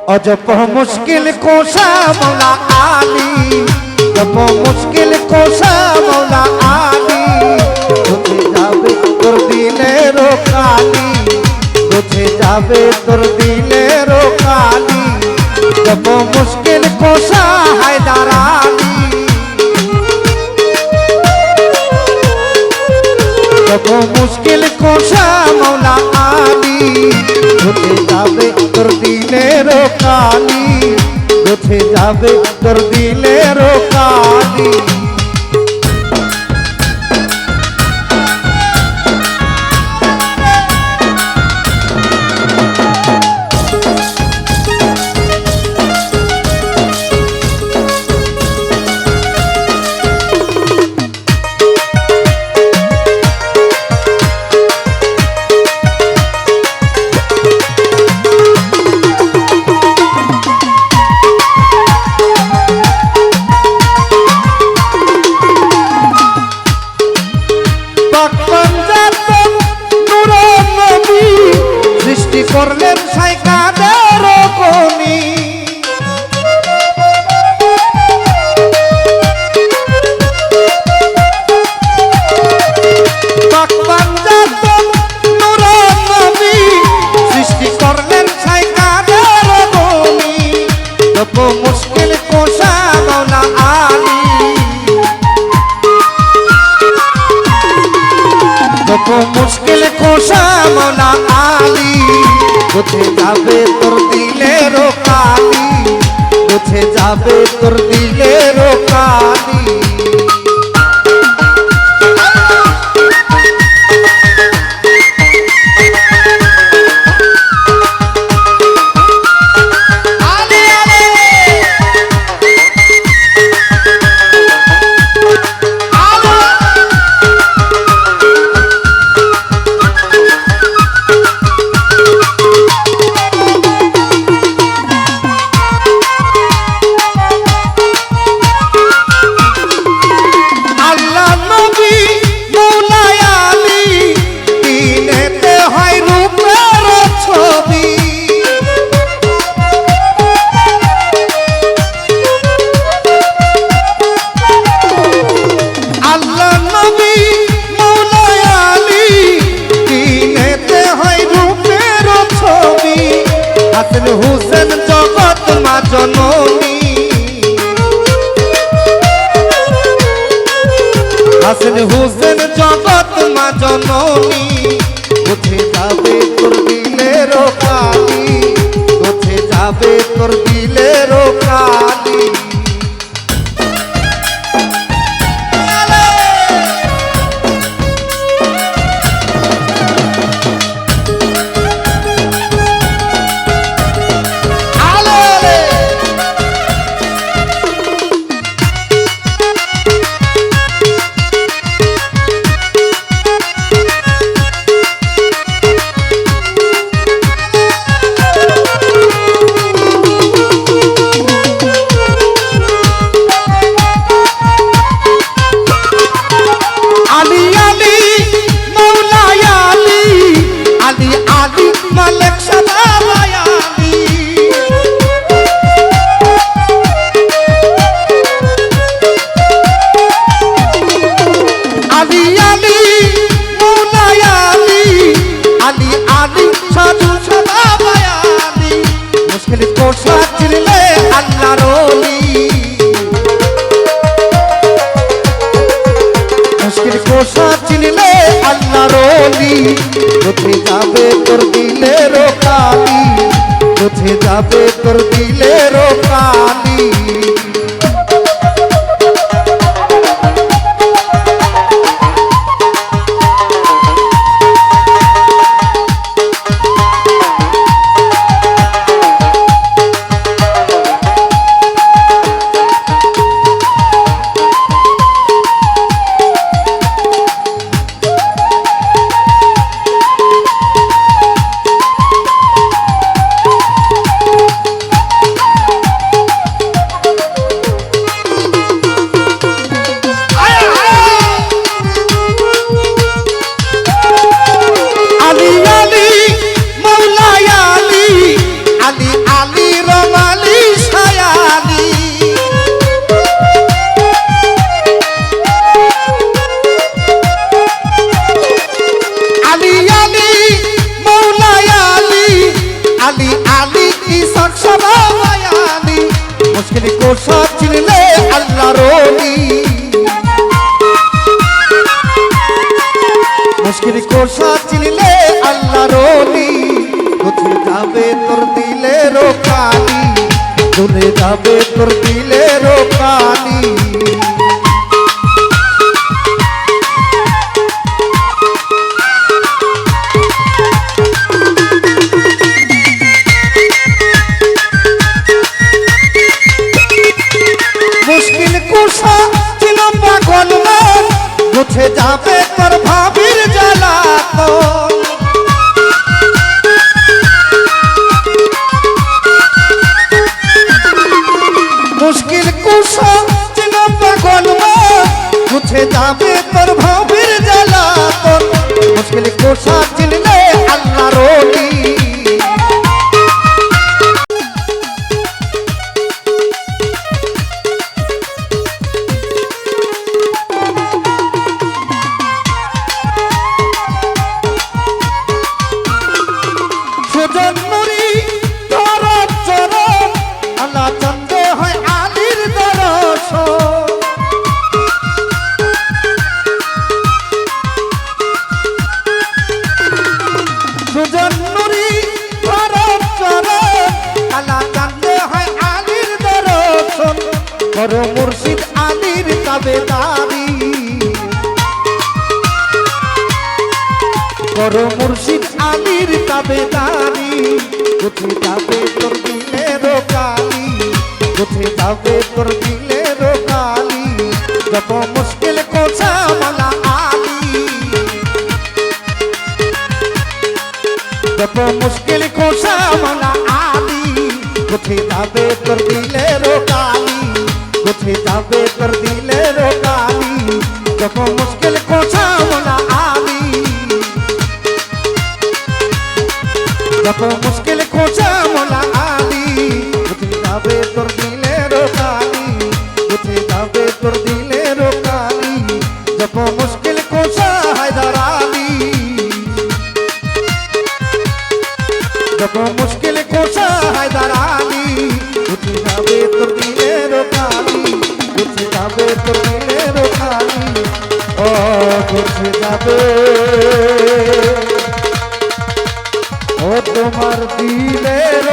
अजब मुश्किल कोशा मौला आली, जब मुश्किल कोशा मौला आली, तुझे जावे तोर दिले रोकाली, तुझे जावे तोर दिले रोकाली, जब मुश्किल कोशा हैदर आली, जब मुश्किल कोशा मौला आली, तुझे जावे तोर दिले रोकाली, तुझे जावे तोर दिले रोकाली। করলেন সাইকাদের কোনি, সৃষ্টি করলেন সাইকাদের কোনি, তবু মুশকিল কোশা মৌলা আলী, তবু মুশকিল কোশা মৌলা আলী, तुझे जावे तोर दिले रोकाली, तुझे जावे तोर दिले रोकाली। হাসান হুসেন জগৎ মা জননী, হাসান হুসেন জগৎ মা জননী, তুঝে যাবে তোর দিলে রোকালি, তুঝে যাবে তোর দিলে রোকালি। तुझे जावे तोर दिले रोकाली, तुझे जावे तोर दिले रोकाली। আলী আলী ঈশান সবাই আলী মুশকিল কোষা চিনলে আল্লাহর ওলি মুশকিল কোষা চিনলে আল্লাহর ওলি কোথায় যাবে তোর দিলের কালি চলে যাবে তোর দিলের কালি মুশকিল কোষা ছিল পাগল মন মুছে যাবে তোর ভাবির জ্বালাতন মুশকিল কোষা ছিল পাগল মন মুছে যাবে তোর ভাবির জ্বালাতন মুশকিল কোষা চিনলে আল্লাহর ওলি সুজন্মরি তোর চরণ আল্লাহ চন্দ্র হয় আলীর দর্শন সুজন্মরি তোর চরণ আল্লাহ চন্দ্র হয় আলীর দর্শন বড় মুর্শিদ আলীর তাবেদারি বড় মুর্শিদ আলীর তাবেদারি কোথায় যাবে তোর দিলের কালি কোথায় যাবে তোর দিলের কালি যত মুশকিল কোষা মালা আলী যত মুশকিল কোষা মালা আলী কোথায় যাবে তোর দিলের কালি কোথায় যাবে তোর দিলের কালি যত মুশকিল কোষা মালা আলী যত মুশকিল কোষা মোলা আলী কোথায় যাবে তোর দিলের কালি কোথায় যাবে তোর দিলের কালি যত মুশকিল কোষা হায়দার আলী যত মুশকিল কোষা হায়দার আলী কোথায় যাবে তোর দিলের কালি কোথায় যাবে তোর দিলের কালি ও কোথায় যাবে ও তোমার দিলের